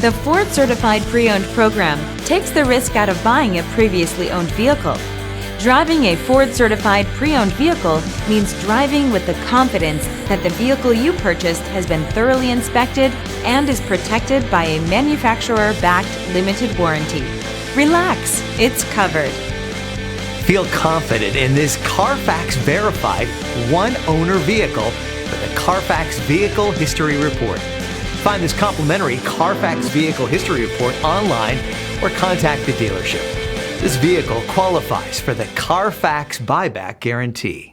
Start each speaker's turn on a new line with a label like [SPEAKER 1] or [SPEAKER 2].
[SPEAKER 1] The Ford Certified Pre-Owned program takes the risk out of buying a previously owned vehicle. Driving a Ford Certified Pre-Owned vehicle means driving with the confidence that the vehicle you purchased has been thoroughly inspected and is protected by a manufacturer-backed limited warranty. Relax, it's covered.
[SPEAKER 2] Feel confident in this Carfax verified one-owner vehicle with a Carfax Vehicle History Report. Find this complimentary Carfax Vehicle History Report online or contact the dealership. This vehicle qualifies for the Carfax Buyback Guarantee.